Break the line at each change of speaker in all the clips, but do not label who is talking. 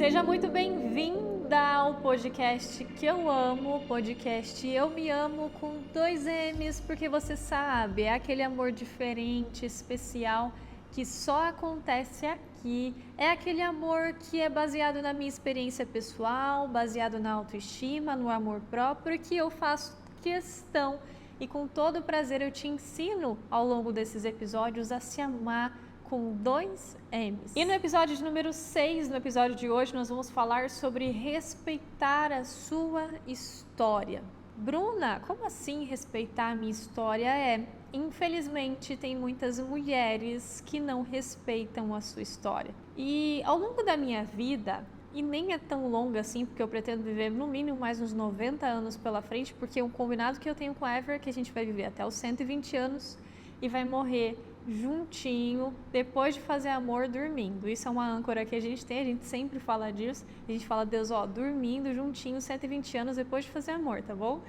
Seja muito bem-vinda ao podcast que eu amo, podcast Eu Me Amo com 2 M's, porque você sabe, é aquele amor diferente, especial, que só acontece aqui. É aquele amor que é baseado na minha experiência pessoal, baseado na autoestima, no amor próprio, que eu faço questão e com todo prazer eu te ensino ao longo desses episódios a se amar com 2 M's. E no episódio de número 6, no episódio de hoje, nós vamos falar sobre respeitar a sua história. Bruna, como assim respeitar a minha história? Infelizmente, tem muitas mulheres que não respeitam a sua história. E ao longo da minha vida, e nem é tão longa assim, porque eu pretendo viver no mínimo mais uns 90 anos pela frente, porque um combinado que eu tenho com a Ever é que a gente vai viver até os 120 anos e vai morrer juntinho, depois de fazer amor dormindo. Isso é uma âncora que a gente tem, a gente sempre fala disso. A gente fala, Deus, dormindo juntinho 120 anos depois de fazer amor, tá bom?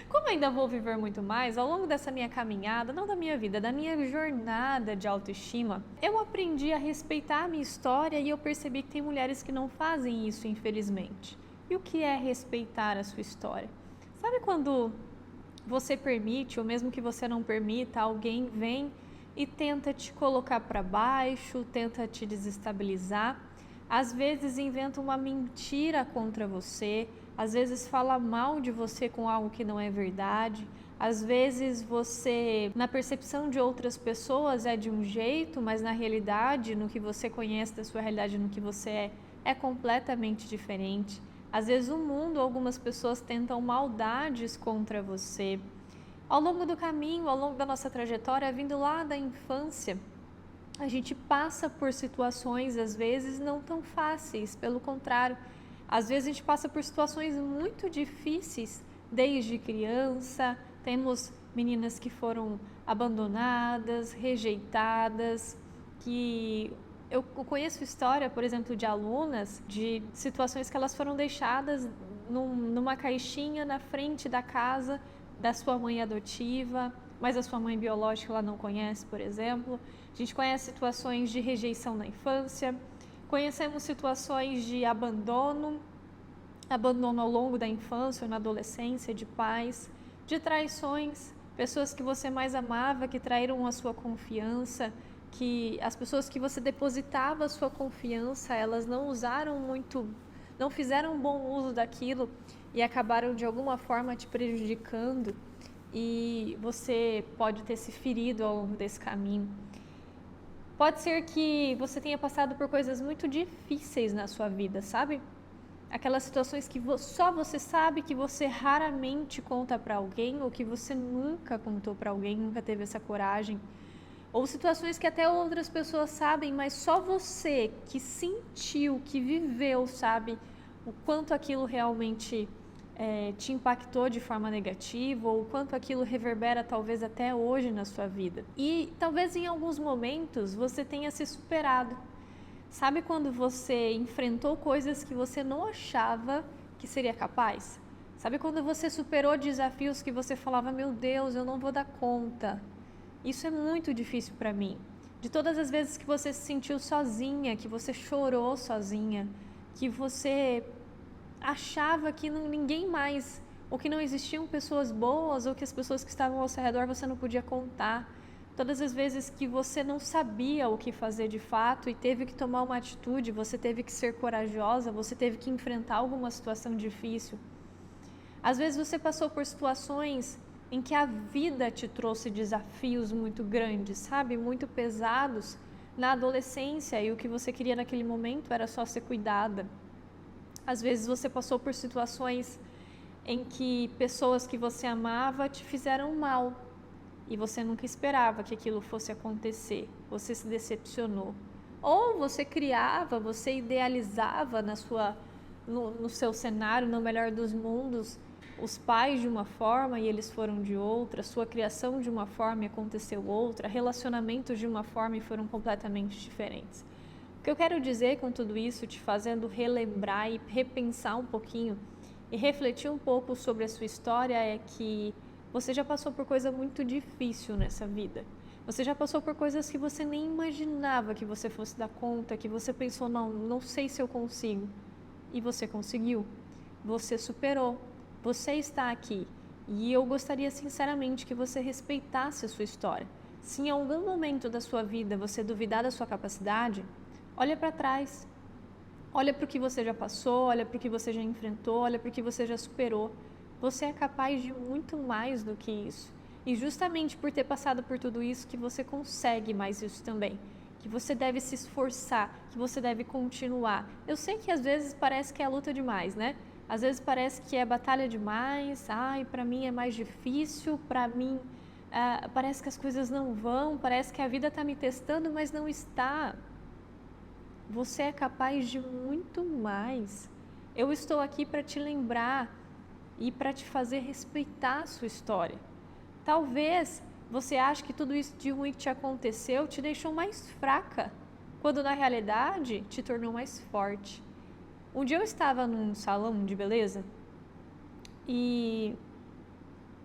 Como ainda vou viver muito mais, ao longo dessa minha caminhada, não da minha vida, da minha jornada de autoestima, eu aprendi a respeitar a minha história e eu percebi que tem mulheres que não fazem isso, infelizmente. E o que é respeitar a sua história? Sabe quando você permite, ou mesmo que você não permita, alguém vem e tenta te colocar para baixo, tenta te desestabilizar, às vezes inventa uma mentira contra você, às vezes fala mal de você com algo que não é verdade, às vezes você, na percepção de outras pessoas, é de um jeito, mas na realidade, no que você conhece da sua realidade, no que você é completamente diferente. Às vezes o mundo, algumas pessoas tentam maldades contra você. Ao longo do caminho, ao longo da nossa trajetória, vindo lá da infância, a gente passa por situações, às vezes, não tão fáceis. Pelo contrário, às vezes a gente passa por situações muito difíceis desde criança. Temos meninas que foram abandonadas, rejeitadas, que... Eu conheço história, por exemplo, de alunas, de situações que elas foram deixadas numa caixinha na frente da casa da sua mãe adotiva, mas a sua mãe biológica ela não conhece, por exemplo. A gente conhece situações de rejeição na infância, conhecemos situações de abandono ao longo da infância ou na adolescência, de pais, de traições, pessoas que você mais amava, que traíram a sua confiança, que as pessoas que você depositava a sua confiança, elas não fizeram um bom uso daquilo e acabaram de alguma forma te prejudicando e você pode ter se ferido ao longo desse caminho. Pode ser que você tenha passado por coisas muito difíceis na sua vida, sabe? Aquelas situações que só você sabe, que você raramente conta para alguém ou que você nunca contou para alguém, nunca teve essa coragem. Ou situações que até outras pessoas sabem, mas só você que sentiu, que viveu, sabe o quanto aquilo realmente te impactou de forma negativa, ou o quanto aquilo reverbera talvez até hoje na sua vida. E talvez em alguns momentos você tenha se superado. Sabe quando você enfrentou coisas que você não achava que seria capaz? Sabe quando você superou desafios que você falava, meu Deus, eu não vou dar conta. Isso é muito difícil para mim. De todas as vezes que você se sentiu sozinha, que você chorou sozinha, que você achava que ninguém mais, ou que não existiam pessoas boas, ou que as pessoas que estavam ao seu redor você não podia contar. Todas as vezes que você não sabia o que fazer de fato e teve que tomar uma atitude, você teve que ser corajosa, você teve que enfrentar alguma situação difícil. Às vezes você passou por situações em que a vida te trouxe desafios muito grandes, sabe? Muito pesados na adolescência e o que você queria naquele momento era só ser cuidada. Às vezes você passou por situações em que pessoas que você amava te fizeram mal e você nunca esperava que aquilo fosse acontecer. Você se decepcionou. Ou você criava, você idealizava no seu cenário, no melhor dos mundos, os pais de uma forma e eles foram de outra, sua criação de uma forma e aconteceu outra, relacionamentos de uma forma e foram completamente diferentes. O que eu quero dizer com tudo isso, te fazendo relembrar e repensar um pouquinho e refletir um pouco sobre a sua história, é que você já passou por coisa muito difícil nessa vida. Você já passou por coisas que você nem imaginava que você fosse dar conta, que você pensou, não sei se eu consigo. E você conseguiu. Você superou. Você está aqui. E eu gostaria sinceramente que você respeitasse a sua história. Se em algum momento da sua vida você duvidar da sua capacidade, olha para trás. Olha para o que você já passou, olha para o que você já enfrentou, olha para o que você já superou. Você é capaz de muito mais do que isso. E justamente por ter passado por tudo isso que você consegue mais isso também. Que você deve se esforçar, que você deve continuar. Eu sei que às vezes parece que é luta demais, né? Às vezes parece que é batalha demais. Ai, para mim é mais difícil, para mim parece que as coisas não vão, parece que a vida está me testando, mas não está. Você é capaz de muito mais. Eu estou aqui para te lembrar e para te fazer respeitar a sua história. Talvez você ache que tudo isso de ruim que te aconteceu te deixou mais fraca, quando na realidade te tornou mais forte. Um dia eu estava num salão de beleza e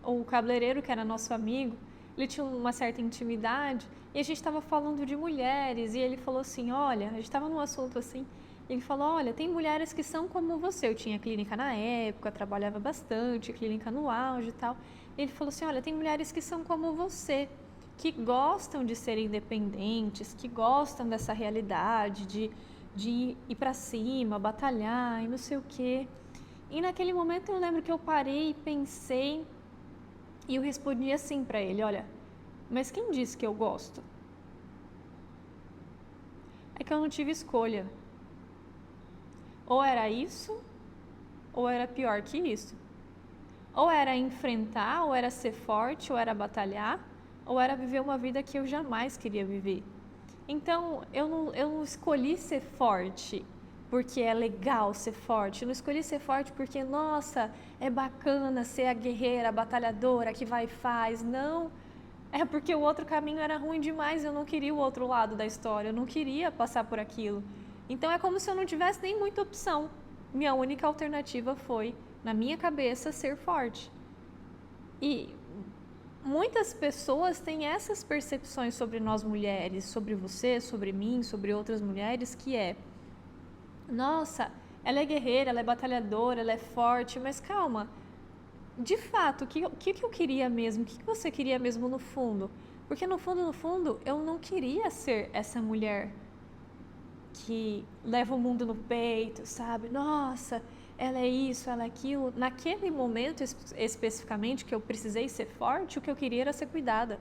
o cabeleireiro, que era nosso amigo, ele tinha uma certa intimidade e a gente estava falando de mulheres e ele falou assim, olha, a gente estava num assunto assim, ele falou, olha, tem mulheres que são como você. Eu tinha clínica na época, trabalhava bastante, clínica no auge e tal. Ele falou assim, olha, tem mulheres que são como você, que gostam de ser independentes, que gostam dessa realidade de ir para cima, batalhar e não sei o quê. E naquele momento eu lembro que eu parei e pensei e eu respondi assim para ele, olha, mas quem disse que eu gosto? É que eu não tive escolha. Ou era isso, ou era pior que isso. Ou era enfrentar, ou era ser forte, ou era batalhar, ou era viver uma vida que eu jamais queria viver. Então, eu não escolhi ser forte porque é legal ser forte. Eu não escolhi ser forte porque, nossa, é bacana ser a guerreira, a batalhadora que vai e faz. Não, é porque o outro caminho era ruim demais. Eu não queria o outro lado da história. Eu não queria passar por aquilo. Então, é como se eu não tivesse nem muita opção. Minha única alternativa foi, na minha cabeça, ser forte. E muitas pessoas têm essas percepções sobre nós mulheres, sobre você, sobre mim, sobre outras mulheres, que é, nossa, ela é guerreira, ela é batalhadora, ela é forte, mas calma, de fato, o que eu queria mesmo? O que você queria mesmo no fundo? Porque no fundo, eu não queria ser essa mulher que leva o mundo no peito, sabe? Nossa, ela é isso, ela é aquilo. Naquele momento especificamente que eu precisei ser forte, o que eu queria era ser cuidada.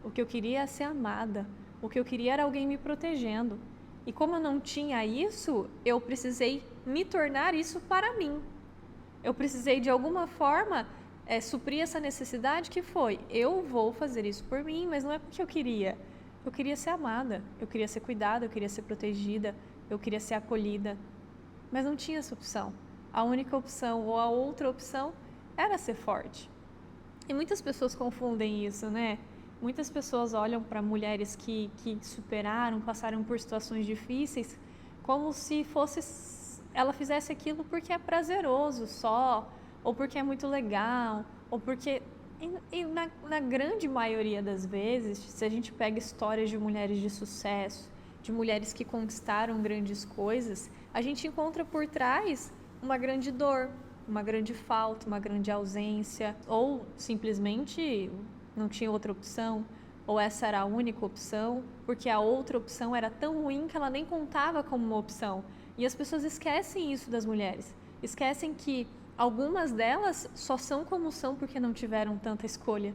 O que eu queria era ser amada. O que eu queria era alguém me protegendo. E como eu não tinha isso, eu precisei me tornar isso para mim. Eu precisei de alguma forma suprir essa necessidade que foi, eu vou fazer isso por mim, mas não é porque eu queria. Eu queria ser amada, eu queria ser cuidada, eu queria ser protegida, eu queria ser acolhida. Mas não tinha essa opção. A única opção ou a outra opção era ser forte. E muitas pessoas confundem isso, né? Muitas pessoas olham para mulheres que superaram, passaram por situações difíceis, como se fosse ela fizesse aquilo porque é prazeroso só, ou porque é muito legal, ou porque... E na grande maioria das vezes, se a gente pega histórias de mulheres de sucesso, de mulheres que conquistaram grandes coisas, a gente encontra por trás uma grande dor, uma grande falta, uma grande ausência, ou simplesmente não tinha outra opção, ou essa era a única opção, porque a outra opção era tão ruim que ela nem contava como uma opção. E as pessoas esquecem isso das mulheres, esquecem que algumas delas só são como são porque não tiveram tanta escolha.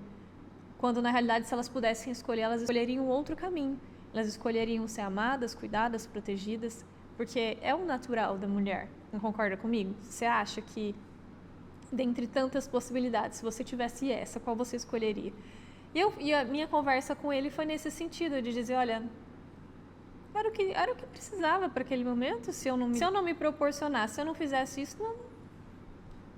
Quando na realidade, se elas pudessem escolher, elas escolheriam outro caminho. Elas escolheriam ser amadas, cuidadas, protegidas, porque é o natural da mulher. Não concorda comigo? Você acha que, dentre tantas possibilidades, se você tivesse essa, qual você escolheria? E a minha conversa com ele foi nesse sentido, de dizer, olha, era o que precisava para aquele momento. Se eu não me proporcionasse, se eu não fizesse isso,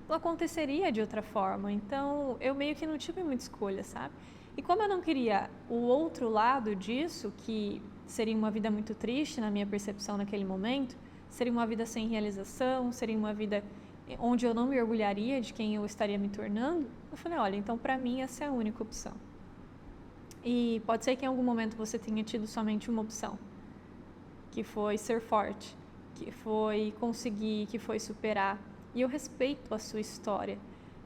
não aconteceria de outra forma. Então, eu meio que não tive muita escolha, sabe? E como eu não queria o outro lado disso, que seria uma vida muito triste na minha percepção naquele momento, seria uma vida sem realização, seria uma vida onde eu não me orgulharia de quem eu estaria me tornando, eu falei, olha, então para mim essa é a única opção. E pode ser que em algum momento você tenha tido somente uma opção, que foi ser forte, que foi conseguir, que foi superar. E eu respeito a sua história.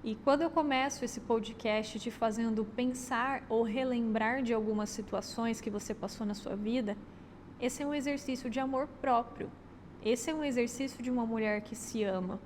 E quando eu começo esse podcast te fazendo pensar ou relembrar de algumas situações que você passou na sua vida, esse é um exercício de amor próprio. Esse é um exercício de uma mulher que se ama.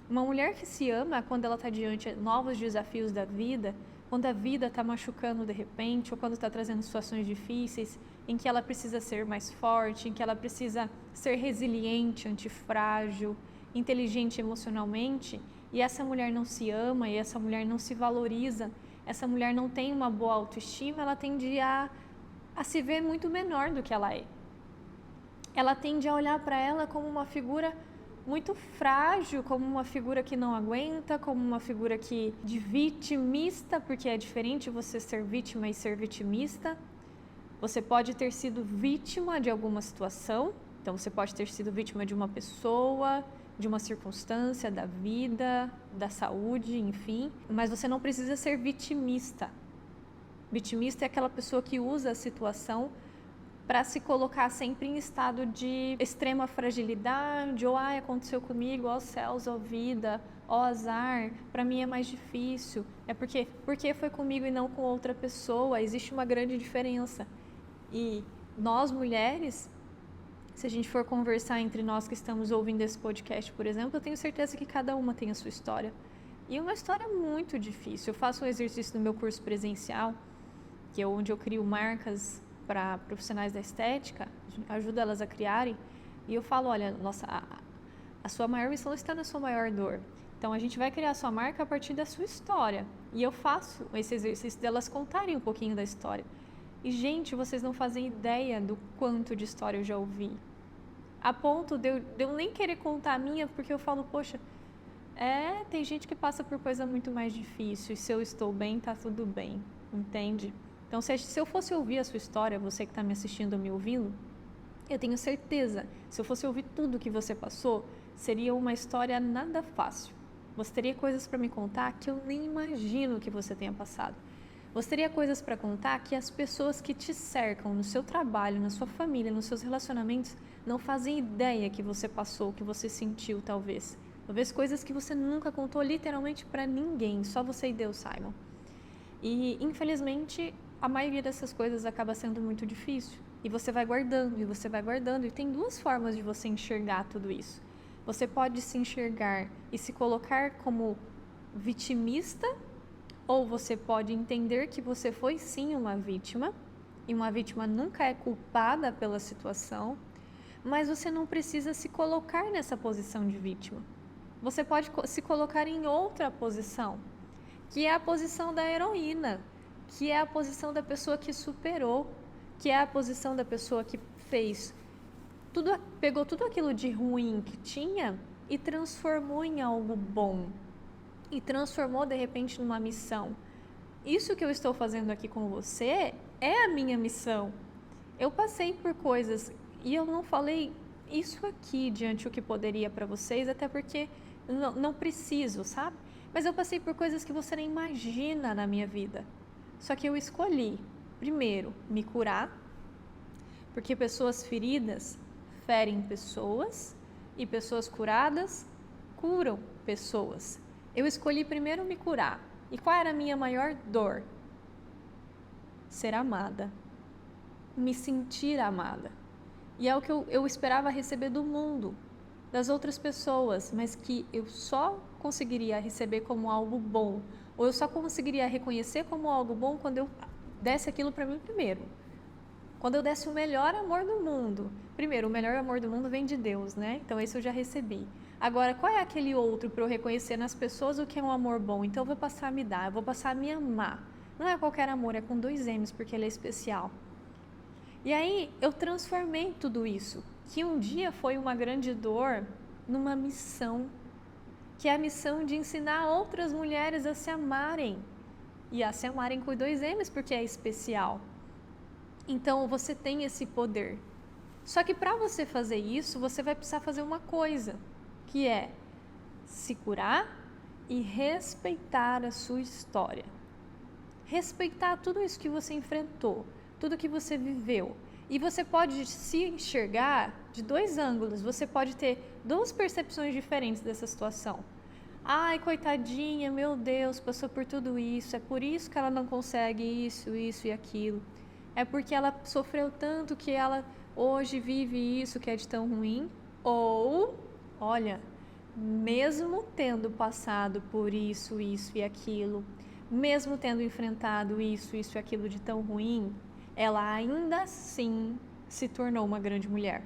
Uma mulher que se ama quando ela está diante de novos desafios da vida, quando a vida está machucando de repente, ou quando está trazendo situações difíceis, em que ela precisa ser mais forte, em que ela precisa ser resiliente, antifrágil, inteligente emocionalmente, e essa mulher não se ama, e essa mulher não se valoriza, essa mulher não tem uma boa autoestima, ela tende a se ver muito menor do que ela é. Ela tende a olhar para ela como uma figura muito frágil, como uma figura que não aguenta, como uma figura de vitimista, porque é diferente você ser vítima e ser vitimista. Você pode ter sido vítima de alguma situação, então você pode ter sido vítima de uma pessoa, de uma circunstância, da vida, da saúde, enfim, mas você não precisa ser vitimista. Vitimista é aquela pessoa que usa a situação para se colocar sempre em estado de extrema fragilidade, ou aconteceu comigo, ó céus, ó vida, ó azar, para mim é mais difícil, porque foi comigo e não com outra pessoa, existe uma grande diferença. E nós mulheres, se a gente for conversar entre nós que estamos ouvindo esse podcast, por exemplo, eu tenho certeza que cada uma tem a sua história. E uma história muito difícil. Eu faço um exercício no meu curso presencial, que é onde eu crio marcas para profissionais da estética, ajudo elas a criarem, e eu falo, olha, a sua maior missão está na sua maior dor. Então a gente vai criar a sua marca a partir da sua história. E eu faço esse exercício delas contarem um pouquinho da história. E, gente, vocês não fazem ideia do quanto de história eu já ouvi. A ponto de eu nem querer contar a minha, porque eu falo, poxa, tem gente que passa por coisa muito mais difícil, e se eu estou bem, tá tudo bem, entende? Então, se eu fosse ouvir a sua história, você que está me assistindo, me ouvindo, eu tenho certeza, se eu fosse ouvir tudo que você passou, seria uma história nada fácil. Você teria coisas para me contar que eu nem imagino que você tenha passado. Você teria coisas para contar que as pessoas que te cercam no seu trabalho, na sua família, nos seus relacionamentos, não fazem ideia que você passou, que você sentiu, talvez. Talvez coisas que você nunca contou literalmente para ninguém, só você e Deus saibam. E, infelizmente, a maioria dessas coisas acaba sendo muito difícil. E você vai guardando, e você vai guardando. E tem duas formas de você enxergar tudo isso. Você pode se enxergar e se colocar como vitimista, ou você pode entender que você foi sim uma vítima, e uma vítima nunca é culpada pela situação, mas você não precisa se colocar nessa posição de vítima. Você pode se colocar em outra posição, que é a posição da heroína, que é a posição da pessoa que superou, que é a posição da pessoa que pegou tudo aquilo de ruim que tinha e transformou em algo bom. E transformou de repente numa missão. Isso que eu estou fazendo aqui com você é a minha missão. Eu passei por coisas e eu não falei isso aqui diante do que poderia para vocês, até porque não preciso, sabe? Mas eu passei por coisas que você nem imagina na minha vida. Só que eu escolhi, primeiro, me curar, porque pessoas feridas ferem pessoas e pessoas curadas curam pessoas. Eu escolhi primeiro me curar. E qual era a minha maior dor? Ser amada. Me sentir amada. E é o que eu esperava receber do mundo, das outras pessoas, mas que eu só conseguiria receber como algo bom, ou eu só conseguiria reconhecer como algo bom quando eu desse aquilo para mim primeiro. Quando eu desse o melhor amor do mundo. Primeiro, o melhor amor do mundo vem de Deus, né? Então esse eu já recebi. Agora, qual é aquele outro para eu reconhecer nas pessoas o que é um amor bom? Então eu vou passar a me dar, eu vou passar a me amar. Não é qualquer amor, é com 2 M's, porque ele é especial. E aí eu transformei tudo isso, que um dia foi uma grande dor, numa missão, que é a missão de ensinar outras mulheres a se amarem. E a se amarem com 2 M's, porque é especial. Então você tem esse poder. Só que para você fazer isso, você vai precisar fazer uma coisa, que é se curar e respeitar a sua história. respeitar tudo isso que você enfrentou, tudo que você viveu. E você pode se enxergar de dois ângulos, você pode ter duas percepções diferentes dessa situação. Ai, coitadinha, meu Deus, passou por tudo isso, é por isso que ela não consegue isso e aquilo. É porque ela sofreu tanto que ela hoje vive isso que é de tão ruim. Ou, olha, mesmo tendo passado por isso e aquilo, mesmo tendo enfrentado isso e aquilo de tão ruim, ela ainda assim se tornou uma grande mulher.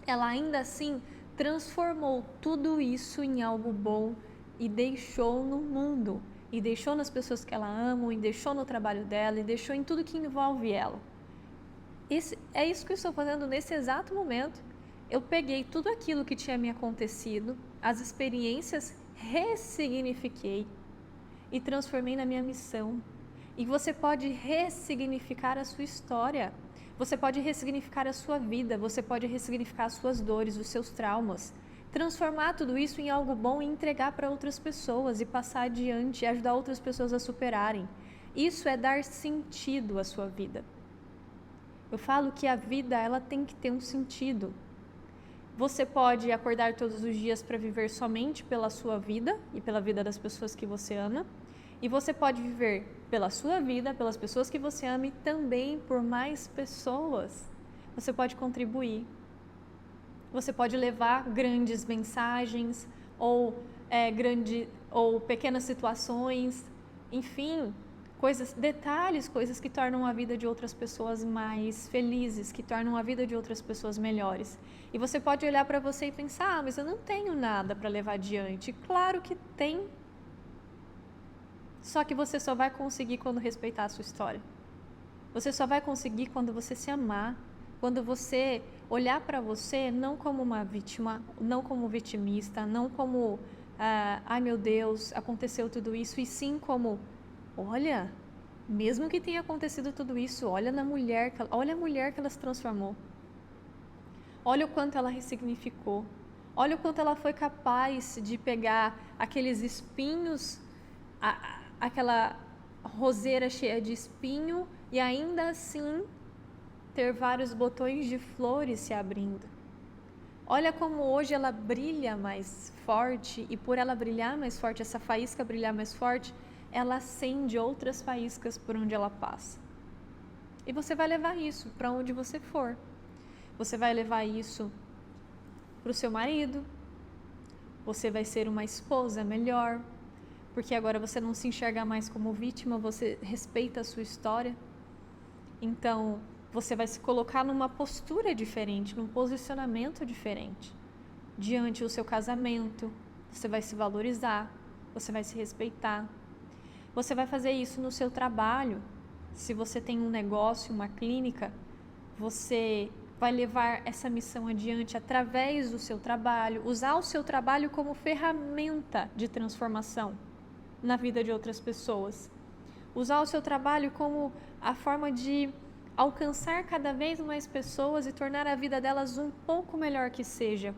Ela ainda assim transformou tudo isso em algo bom e deixou no mundo, e deixou nas pessoas que ela ama, e deixou no trabalho dela, e deixou em tudo que envolve ela. É isso que eu estou fazendo nesse exato momento. Eu peguei tudo aquilo que tinha me acontecido, as experiências, ressignifiquei e transformei na minha missão. E você pode ressignificar a sua história, você pode ressignificar a sua vida, você pode ressignificar as suas dores, os seus traumas, transformar tudo isso em algo bom e entregar para outras pessoas e passar adiante e ajudar outras pessoas a superarem. Isso é dar sentido à sua vida. Eu falo que a vida, ela tem que ter um sentido. Você pode acordar todos os dias para viver somente pela sua vida e pela vida das pessoas que você ama. E você pode viver pela sua vida, pelas pessoas que você ama e também por mais pessoas. Você pode contribuir. Você pode levar grandes mensagens ou pequenas situações, enfim, detalhes, coisas que tornam a vida de outras pessoas mais felizes, que tornam a vida de outras pessoas melhores. E você pode olhar para você e pensar, mas eu não tenho nada para levar adiante. Claro que tem. Só que você só vai conseguir quando respeitar a sua história. Você só vai conseguir quando você se amar, quando você olhar para você não como uma vítima, não como vitimista, não como, ai meu Deus, aconteceu tudo isso, e sim como, olha, mesmo que tenha acontecido tudo isso, olha a mulher que ela se transformou. Olha o quanto ela ressignificou. Olha o quanto ela foi capaz de pegar aqueles espinhos, aquela roseira cheia de espinho e ainda assim ter vários botões de flores se abrindo. Olha como hoje ela brilha mais forte, e por ela brilhar mais forte, essa faísca brilhar mais forte, ela acende outras faíscas por onde ela passa. E você vai levar isso para onde você for. Você vai levar isso para o seu marido, você vai ser uma esposa melhor, porque agora você não se enxerga mais como vítima, você respeita a sua história. Então, você vai se colocar numa postura diferente, num posicionamento diferente. Diante do seu casamento, você vai se valorizar, você vai se respeitar. Você vai fazer isso no seu trabalho. Se você tem um negócio, uma clínica, você vai levar essa missão adiante através do seu trabalho, usar o seu trabalho como ferramenta de transformação na vida de outras pessoas. Usar o seu trabalho como a forma de alcançar cada vez mais pessoas e tornar a vida delas um pouco melhor que seja,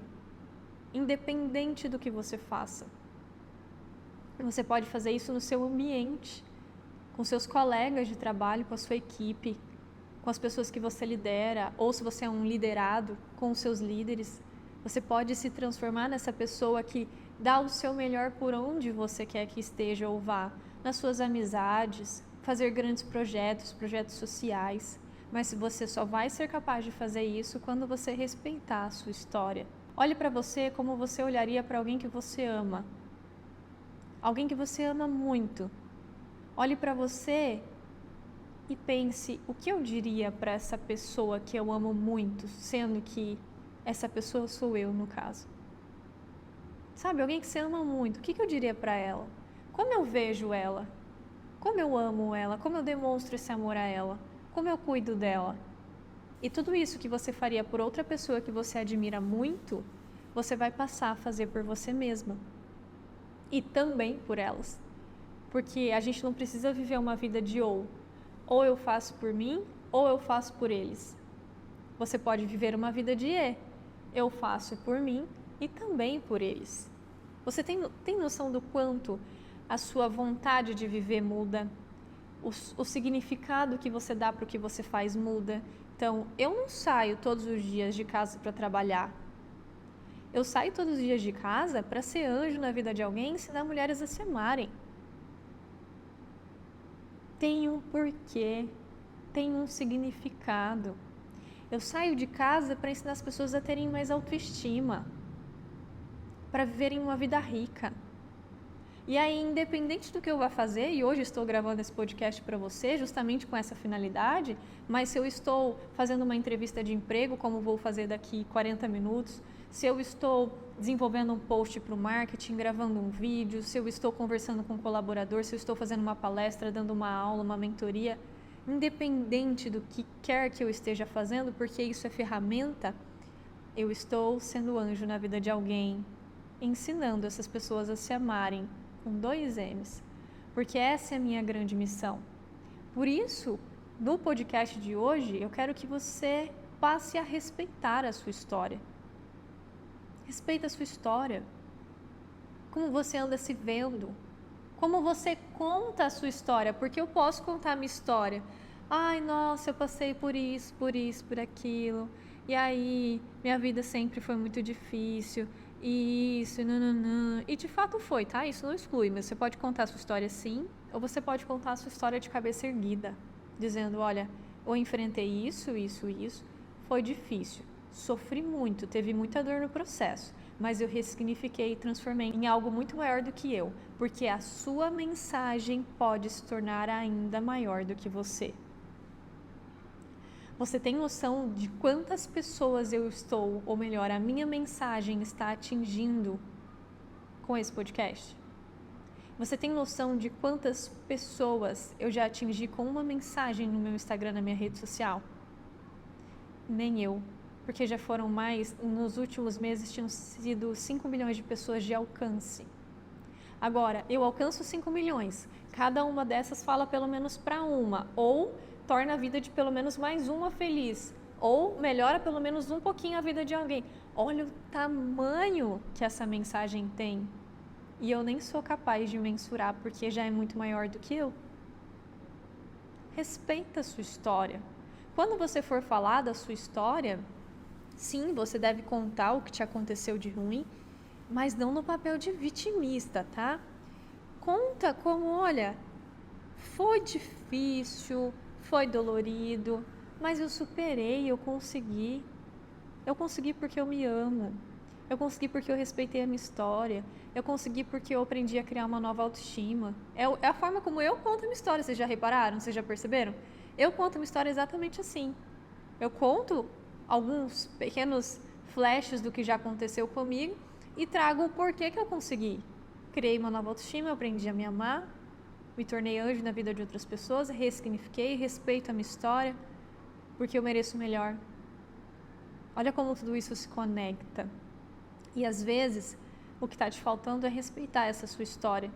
independente do que você faça. Você pode fazer isso no seu ambiente, com seus colegas de trabalho, com a sua equipe, com as pessoas que você lidera, ou se você é um liderado, com os seus líderes. Você pode se transformar nessa pessoa que dá o seu melhor por onde você quer que esteja ou vá, nas suas amizades, fazer grandes projetos sociais. Mas você só vai ser capaz de fazer isso quando você respeitar a sua história. Olhe para você como você olharia para alguém que você ama. Alguém que você ama muito. Olhe para você e pense, o que eu diria para essa pessoa que eu amo muito, sendo que essa pessoa sou eu, no caso. Sabe, alguém que você ama muito, o que eu diria para ela? Como eu vejo ela? Como eu amo ela? Como eu demonstro esse amor a ela? Como eu cuido dela? E tudo isso que você faria por outra pessoa que você admira muito, você vai passar a fazer por você mesma. E também por elas. Porque a gente não precisa viver uma vida de ou eu faço por mim, ou eu faço por eles. Você pode viver uma vida de eu faço por mim e também por eles. Você tem noção do quanto a sua vontade de viver muda? o significado que você dá para o que você faz muda. Então, eu não saio todos os dias de casa para trabalhar. Eu saio todos os dias de casa para ser anjo na vida de alguém e ensinar mulheres a se amarem. Tem um porquê, tem um significado. Eu saio de casa para ensinar as pessoas a terem mais autoestima, para viverem uma vida rica. E aí, independente do que eu vá fazer, e hoje estou gravando esse podcast para você justamente com essa finalidade, mas se eu estou fazendo uma entrevista de emprego, como vou fazer daqui 40 minutos, se eu estou desenvolvendo um post para o marketing, gravando um vídeo, se eu estou conversando com um colaborador, se eu estou fazendo uma palestra, dando uma aula, uma mentoria, independente do que quer que eu esteja fazendo, porque isso é ferramenta, eu estou sendo anjo na vida de alguém, ensinando essas pessoas a se amarem, com 2 M's, porque essa é a minha grande missão. Por isso, no podcast de hoje, eu quero que você passe a respeitar a sua história. Respeita a sua história. Como você anda se vendo. Como você conta a sua história, porque eu posso contar a minha história. Ai, nossa, eu passei por isso, por aquilo. E aí, minha vida sempre foi muito difícil. E isso, nananã. E de fato foi, tá? Isso não exclui, mas você pode contar a sua história sim, ou você pode contar a sua história de cabeça erguida, dizendo, olha, eu enfrentei isso, foi difícil, sofri muito, teve muita dor no processo, mas eu ressignifiquei e transformei em algo muito maior do que eu, porque a sua mensagem pode se tornar ainda maior do que você. Você tem noção de quantas pessoas eu estou, ou melhor, a minha mensagem está atingindo com esse podcast? Você tem noção de quantas pessoas eu já atingi com uma mensagem no meu Instagram, na minha rede social? Nem eu, porque já foram mais, nos últimos meses tinham sido 5 milhões de pessoas de alcance. Agora, eu alcanço 5 milhões, cada uma dessas fala pelo menos para uma, ou torna a vida de pelo menos mais uma feliz, ou melhora pelo menos um pouquinho a vida de alguém. Olha o tamanho que essa mensagem tem. E eu nem sou capaz de mensurar, porque já é muito maior do que eu. Respeita a sua história. Quando você for falar da sua história, sim, você deve contar o que te aconteceu de ruim, mas não no papel de vitimista, tá? Conta como, olha, foi difícil, foi dolorido, mas eu superei, eu consegui. Eu consegui porque eu me amo. Eu consegui porque eu respeitei a minha história. Eu consegui porque eu aprendi a criar uma nova autoestima. É a forma como eu conto a minha história, vocês já repararam? Vocês já perceberam? Eu conto a minha história exatamente assim. Eu conto alguns pequenos flashes do que já aconteceu comigo e trago o porquê que eu consegui. Criei uma nova autoestima, eu aprendi a me amar, me tornei anjo na vida de outras pessoas, ressignifiquei, respeito a minha história, porque eu mereço melhor. Olha como tudo isso se conecta. E às vezes, o que está te faltando é respeitar essa sua história.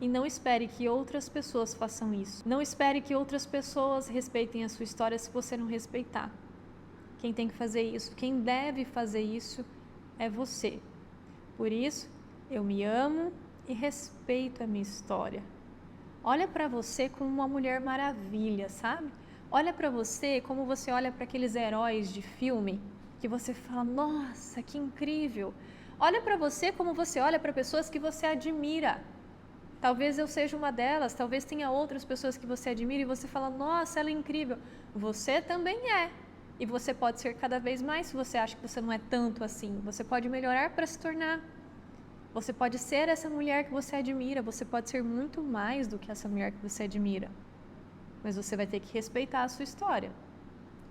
E não espere que outras pessoas façam isso. Não espere que outras pessoas respeitem a sua história se você não respeitar. Quem tem que fazer isso, quem deve fazer isso é você. Por isso, eu me amo e respeito a minha história. Olha para você como uma mulher maravilha, sabe? Olha para você como você olha para aqueles heróis de filme que você fala, nossa, que incrível. Olha para você como você olha para pessoas que você admira. Talvez eu seja uma delas, talvez tenha outras pessoas que você admira e você fala, nossa, ela é incrível. Você também é. E você pode ser cada vez mais se você acha que você não é tanto assim. Você pode melhorar para se tornar. Você pode ser essa mulher que você admira, você pode ser muito mais do que essa mulher que você admira. Mas você vai ter que respeitar a sua história.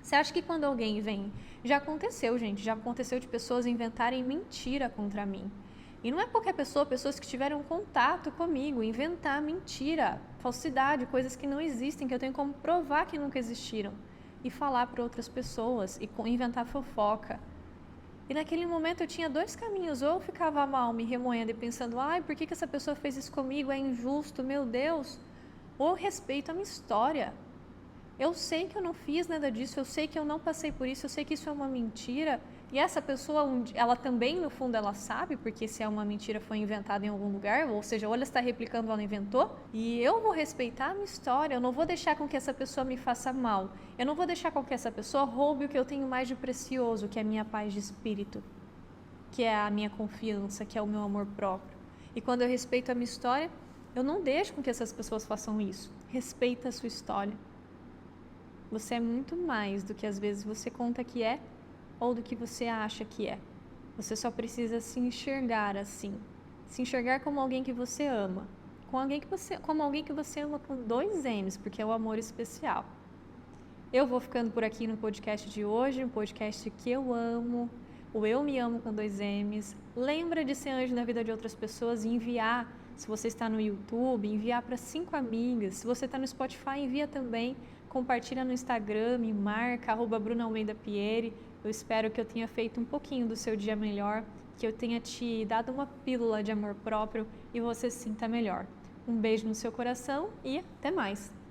Você acha que quando alguém vem... Já aconteceu, gente, já aconteceu de pessoas inventarem mentira contra mim. E não é qualquer pessoa, pessoas que tiveram contato comigo, inventar mentira, falsidade, coisas que não existem, que eu tenho como provar que nunca existiram. E falar para outras pessoas, e inventar fofoca. E naquele momento eu tinha 2 caminhos, ou eu ficava mal, me remoendo e pensando, ai, por que essa pessoa fez isso comigo, é injusto, meu Deus. Ou eu respeito a minha história. Eu sei que eu não fiz nada disso, eu sei que eu não passei por isso, eu sei que isso é uma mentira. E essa pessoa, ela também, no fundo, ela sabe, porque se é uma mentira foi inventada em algum lugar, ou seja, ou ela está replicando ou ela inventou. E eu vou respeitar a minha história, eu não vou deixar com que essa pessoa me faça mal. Eu não vou deixar com que essa pessoa roube o que eu tenho mais de precioso, que é a minha paz de espírito, que é a minha confiança, que é o meu amor próprio. E quando eu respeito a minha história, eu não deixo com que essas pessoas façam isso. Respeita a sua história. Você é muito mais do que às vezes você conta que é ou do que você acha que é. Você só precisa se enxergar assim. Se enxergar como alguém que você ama. Como alguém que você ama com 2 M's, porque é o amor especial. Eu vou ficando por aqui no podcast de hoje, um podcast que eu amo, o Eu Me Amo com 2 M's. Lembra de ser anjo na vida de outras pessoas e enviar, se você está no YouTube, enviar para 5 amigas. Se você está no Spotify, envia também. Compartilha no Instagram, me marca, @BrunaAlmeidaPieri. Eu espero que eu tenha feito um pouquinho do seu dia melhor, que eu tenha te dado uma pílula de amor próprio e você se sinta melhor. Um beijo no seu coração e até mais!